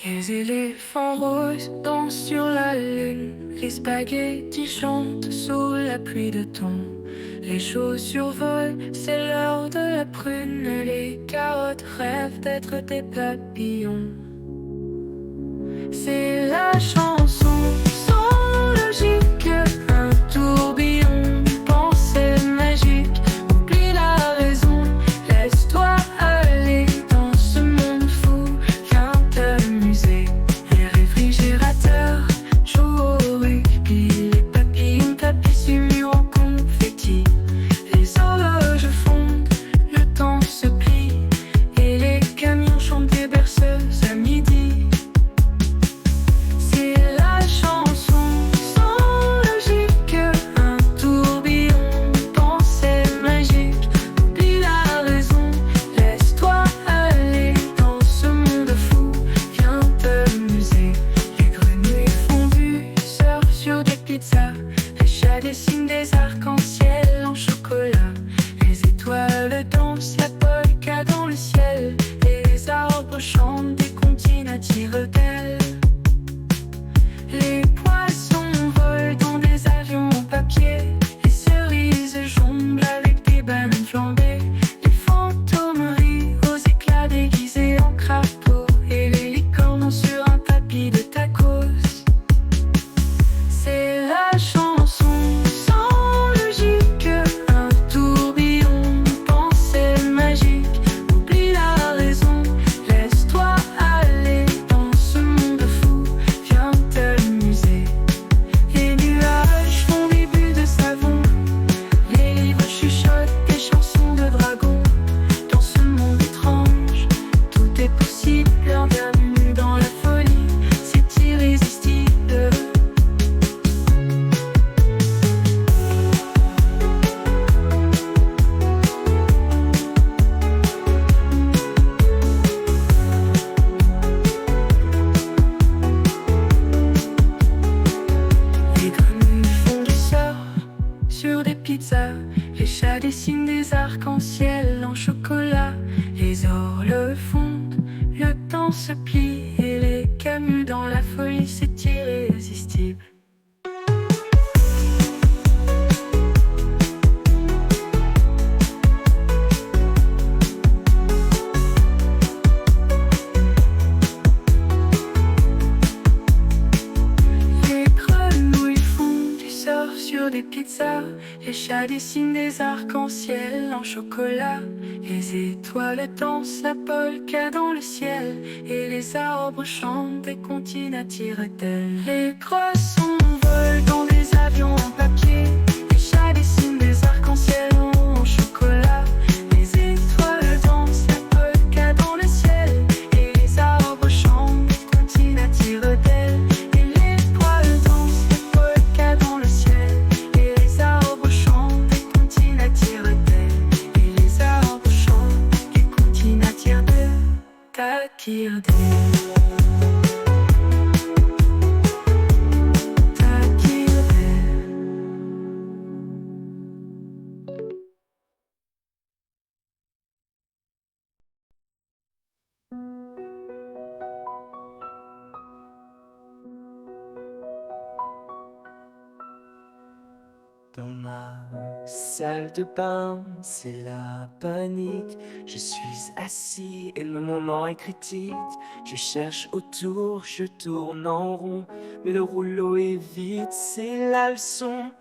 Les éléphants roses dansent sur la lune, les spaghettis chantent sous la pluie de thon. Les chaussures volent, c'est l'heure de la prune, les carottes rêvent d'être des papillons. C'est la chanson sans logique, un tourbillon de pensées magiques. Oublie la raison, laisse-toi aller dans ce monde fou, viens t'amuser. Les réfrigérateurs jouent au rugby, les papillons tapissent sur mur en confetti. Les horloges fondent, le temps se plie, et les camions chantent des berceuses à midi. C'est la chanson sans logique, un tourbillon de pensées magiques. Oublie la raison, laisse-toi aller dans ce monde fou, viens t'amuser. Les grenouilles fondues surfent sur des pizzas, les chats dessinent des arcs-en-ciel en chocolat. Les étoiles dansent la polka dans le ciel, et les arbres chantent des comptines à tire-d'aile. Les poissons volent dans des avions en papier, les cerises jonglent avec des bananes flambées. Les fantômes rient aux éclats déguisés en crapauds, et les licornes sur un tapis de tacos. C'est la chanson sans logique, un tourbillon de pensées magiques. Oublie la raison, laisse-toi aller dans ce monde fou, viens t'amuser. Les nuages font des bulles de savon, les livres chuchotent des chansons de dragons. Dans ce monde étrange, tout est possible, bienvenue dans la folie, c'est irrésistible. Les grenouilles font du surf sur des pizzas, les chats dessinent des arcs-en-ciel en chocolat. Les orles fondent, le temps se plie, et les camus dans la folie, c'est irrésistible. Les grenouilles font du surf sur des pizzas, les chats dessinent des arcs-en-ciel en chocolat. Les étoiles dansent la polka dans le ciel, et les arbres chantent des comptines à tire-d'aile. Les croissants volent dans des avions en papier, les chats dessinent des arcs-en-ciel en chocolat. Les étoiles dansent la polka dans le ciel, et les arbres chantent des comptines à tire-d'aile. Et les étoiles dansent la polka dans le ciel, et les arbres chantent des comptines à tire-d'aile. Et les arbres chantent des comptines à tire-d'aile, à tire-d'aile. Dans ma salle de bain, c'est la panique. Je suis assis et le moment est critique. Je cherche autour, je tourne en rond, mais le rouleau est vide, c'est la leçon.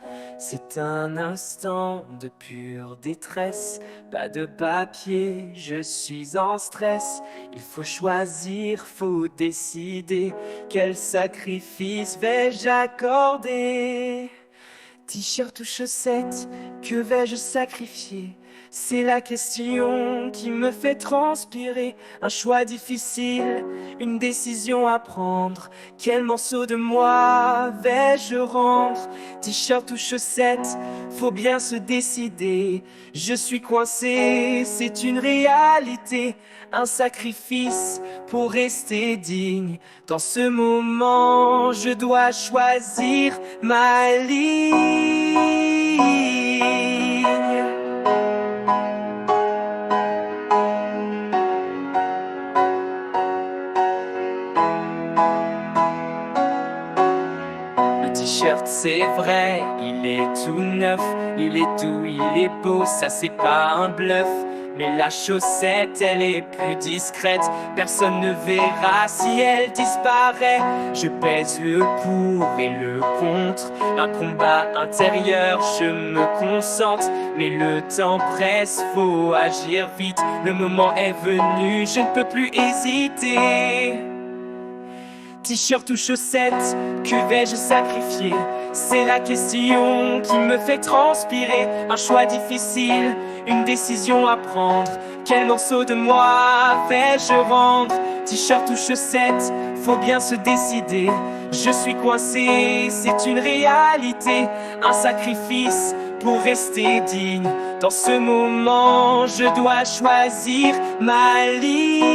C'est un instant de pure détresse, pas de papier, je suis en stress. Il faut choisir, faut décider, quel sacrifice vais-je accorder? T-shirt ou chaussettes, que vais-je sacrifier? C'est la question qui me fait transpirer. Un choix difficile, une décision à prendre. Quel morceau de moi vais-je rendre? T-shirt ou chaussettes, faut bien se décider. Je suis coincé, c'est une réalité. Un sacrifice pour rester digne. Dans ce moment, je dois choisir ma ligne. t-shirt, c'est vrai, il est tout neuf, il est doux, il est beau, ça c'est pas un bluff. Mais la chaussette, elle est plus discrète, personne ne verra si elle disparaît. Je pèse le pour et le contre, un combat intérieur, je me concentre. Mais le temps presse, faut agir vite, le moment est venu, je ne peux plus hésiter. T-shirt ou chaussettes, que vais-je sacrifier? C'est la question qui me fait transpirer. Un choix difficile, une décision à prendre. Quel morceau de moi vais-je rendre? T-shirt ou chaussettes, faut bien se décider. Je suis coincé, c'est une réalité. Un sacrifice pour rester digne. Dans ce moment, je dois choisir ma ligne.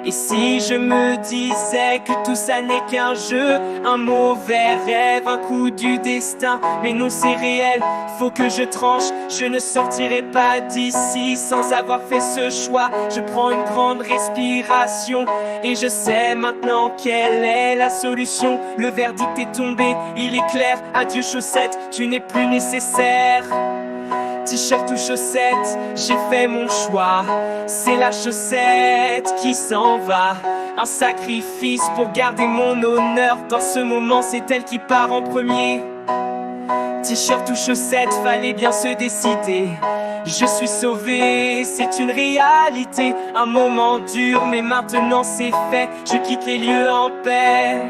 Et si je me disais que tout ça n'est qu'un jeu, un mauvais rêve, un coup du destin, mais non c'est réel, faut que je tranche, je ne sortirai pas d'ici sans avoir fait ce choix. Je prends une grande respiration et je sais maintenant quelle est la solution. Le verdict est tombé, il est clair, adieu chaussettes, tu n'es plus nécessaire. T-shirt ou chaussettes, j'ai fait mon choix. C'est la chaussette qui s'en va. Un sacrifice pour garder mon honneur. Dans ce moment, c'est elle qui part en premier. T-shirt ou chaussettes, fallait bien se décider. Je suis sauvé, c'est une réalité. Un moment dur, mais maintenant c'est fait. Je quitte les lieux en paix.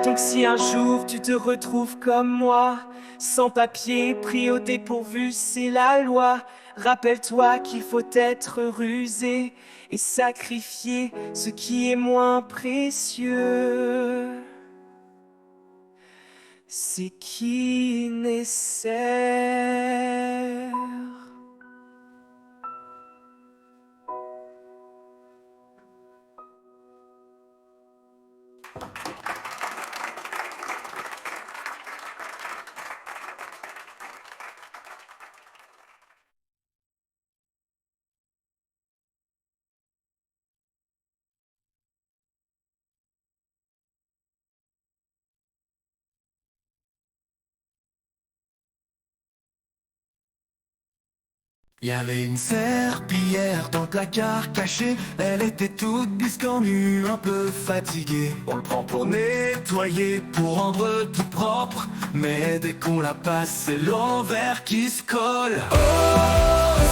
Donc si un jour tu te retrouves comme moi, sans papier, pris au dépourvu, c'est la loi. Rappelle-toi qu'il faut être rusé et sacrifier ce qui est moins précieux. C'est qui nécessaire. Il y avait une serpillière dans le placard caché. Elle était toute biscornue, un peu fatiguée. On le prend pour nettoyer, pour rendre tout propre. Mais dès qu'on la passe, c'est l'envers qui se colle. Oh,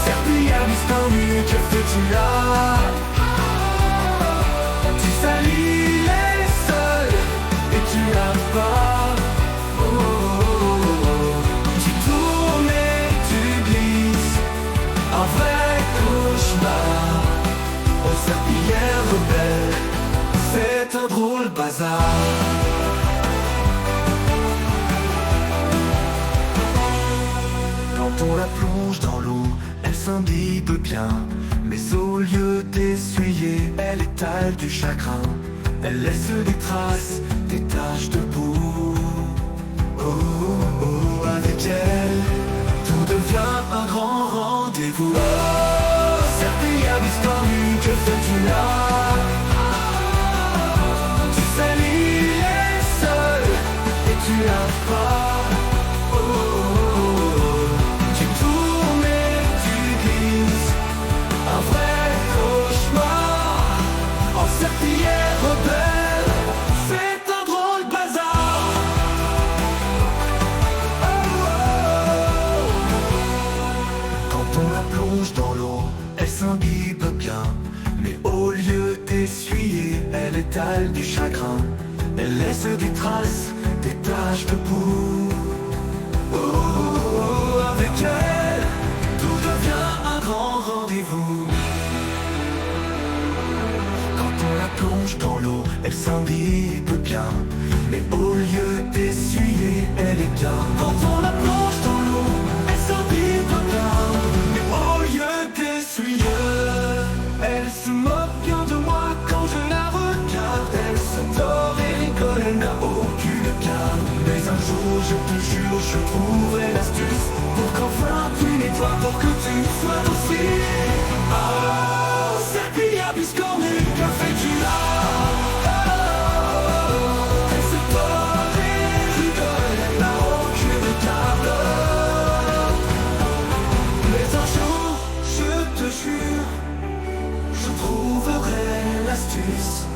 serpillière biscornue, que fais-tu là? Tu salis les sols et tu laves pas. Un vrai cauchemar, aux serpillières rebelles, c'est un drôle bazar. Quand on la plonge dans l'eau, elle s'imbibe bien. Mais au lieu d'essuyer, elle étale du chagrin. Elle laisse des traces, des taches de boue. Oh, oh, oh, avec elle, tout devient un grand rendez-vous. Oh, serpillière biscornue, que fais-tu là? Tu salis les sols et tu laves pas. Oh, oh, oh, tu tournes et tu glisses. Un vrai cauchemar en serpillière rebelle. C'est un drôle bazar. Dans l'eau, elle s'imbibe bien. Mais au lieu d'essuyer, elle étale du chagrin. Elle laisse des traces, des taches de boue. Oh, oh, oh, avec elle, tout devient un grand rendez-vous. Quand on la plonge dans l'eau, elle s'imbibe bien. Mais au lieu d'essuyer, elle éteint. Quand on la plonge dans l'eau, elle s'imbibe bien. Elle se moque bien de moi quand je la regarde. Elle s'adore et rigole, elle n'a aucune garde. Mais un jour, je te jure, je trouverai l'astuce pour qu'enfin tu nettoies, pour que tu sois docile. Oh, serpillière biscornue, que fais-tu là? Oh, l'astuce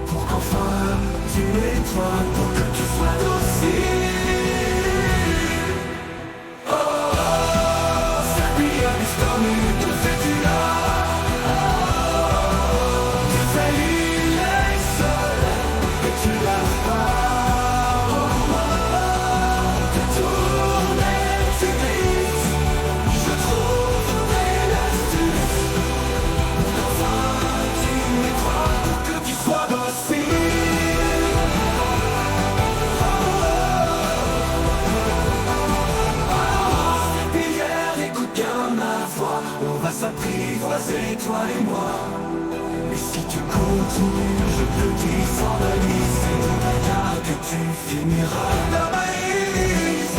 pour qu'enfin tu nettoies, pour que tu sois docile. Oh, cette millième histoire de cette là. Tu fais l'île seul et tu lâches pas. Tu tournes et tu grises. Je trouverai l'astuce pour qu'enfin tu nettoies, pour que tu sois docile. On va s'apprivoiser, toi et moi. Mais si tu continues, je te dis sans malice, c'est ton regard que tu finiras la balise.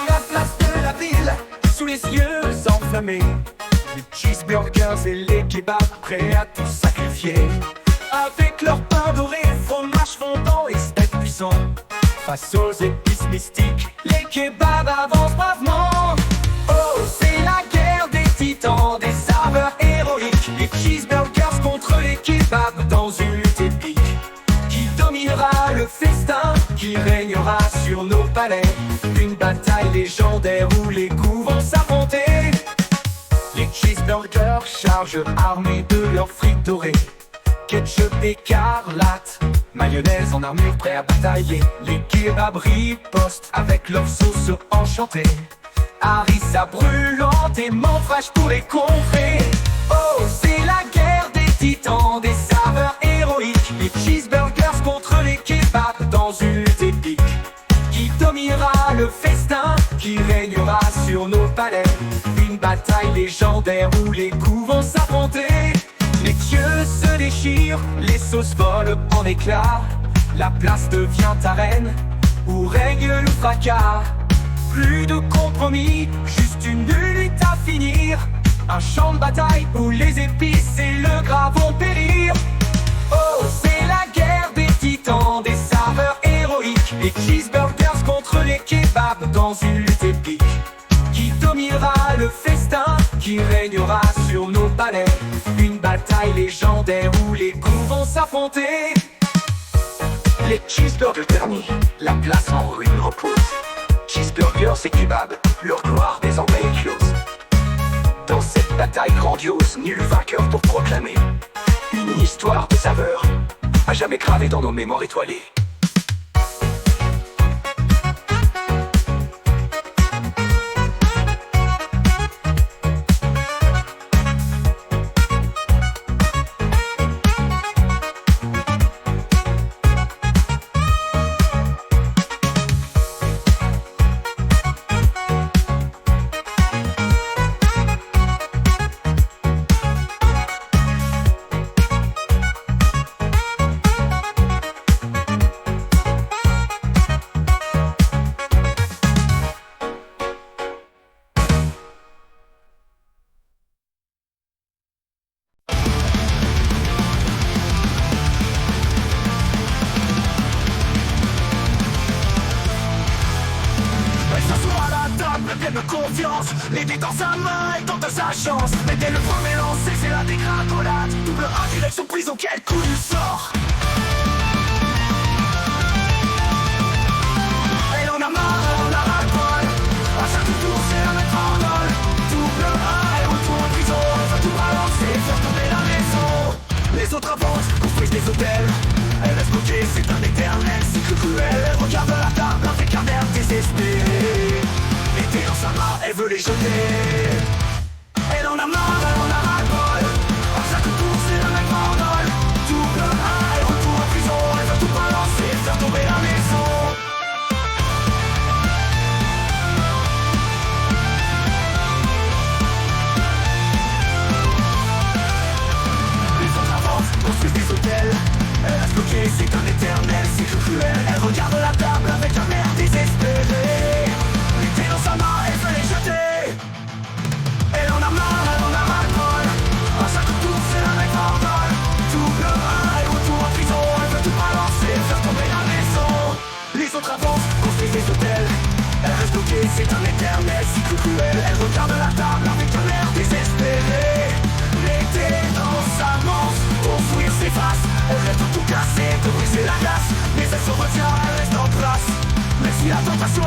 La place de la ville, sous les yeux enflammés, les cheeseburgers et les kebabs prêts à tout sacrifier. Avec leur pain doré, fromage fondant et steak puissant, face aux épices mystiques, les kebabs avancent bravement. Oh, c'est la guerre des titans, des saveurs héroïques, les cheeseburgers contre les kebabs dans une lutte épique. Qui dominera le festin, qui régnera sur nos palais? Une bataille légendaire où les goûts vont s'affronter. Les cheeseburgers chargent armés de leurs frites dorées, ketchup écarlate, mayonnaise en armure prêt à batailler. Les kebabs ripostent avec leur sauce enchantée, harissa brûlante et menthe fraîche pour les contrer. Oh, c'est la guerre des titans, des saveurs héroïques, les cheeseburgers contre les kebabs dans une lutte épique. Qui dominera le festin, qui régnera sur nos palais? Une bataille légendaire où les coups vont s'affronter. Les dieux se déchirent, les sauces volent en éclats. La place devient arène où règne le fracas. Plus de compromis, juste une lutte à finir. Un champ de bataille où les épices et le gras vont périr. Oh, c'est la guerre des titans, des saveurs héroïques, les cheeseburgers contre les kebabs dans une lutte épique. Qui dominera le festin, qui régnera sur nos palais? Une bataille légendaire où les goûts vont s'affronter. Les cheeseburgers ternis, la place en ruine repose. Cheeseburgers et kebabs, leur gloire désormais éclose. Dans cette bataille grandiose, nul vainqueur pour proclamer. Une histoire de saveur, à jamais gravée dans nos mémoires étoilées. De confiance, l'aider dans sa main et tente sa chance. Mais dès le premier lancé, c'est la dégringolade. Double A, direction prison, quel coup du sort. Et on a marre, on a ras-le-bol. À chaque tour, c'est la métronome. Double A, et retour en prison. On va tout balancer, faire tomber la maison. Les autres avancent, construisent des hôtels. Elle reste bloquée, c'est un éternel cycle cruel. Elle regarde la table avec un air désespéré. Dans sa main, elle veut les jeter. Elle en a marre, elle en a ras-le-bol. À chaque tour, c'est la même bandole. Double A, elle retourne en prison. Elle veut tout balancer, faire tomber la maison. Les autres avancent, construisent des hôtels. Elle reste bloquée, c'est un éternel cycle cruel. Elle regarde la table avec un air désespéré. Dans sa main, elle veut les jeter. Elle en a marre, elle en a ras-le-bol. À chaque tour, c'est la même bandole.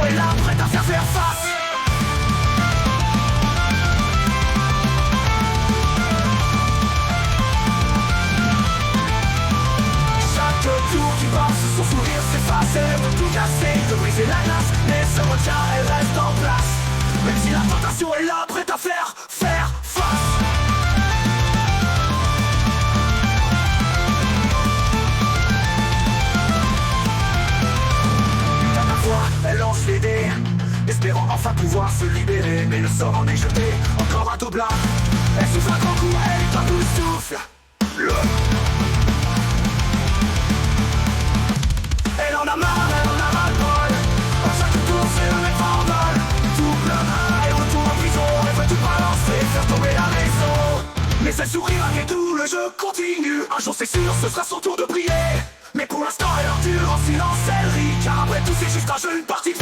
est là, prête à faire face. Chaque tour qui passe, son sourire s'efface. Elle veut tout casser, de briser la glace, mais se retient, elle reste en place. Même si la tentation est là, prête à faire face. Elle lance les dés, espérant enfin pouvoir se libérer. Mais le sort en est jeté, encore un doublard. Elle souffle un grand coup, elle est un bout de souffle. Elle en a marre, elle en a ras-le-bol. À chaque tour, c'est le mettre en vol. Double et retour en prison. Elle veut tout balancer, faire tomber la maison. Mais elle sourit malgré tout, le jeu continue. Un jour c'est sûr, ce sera son tour de prier. Mais pour l'instant elle endure en silence, elle rit. Car après tout c'est juste un jeu, une partie de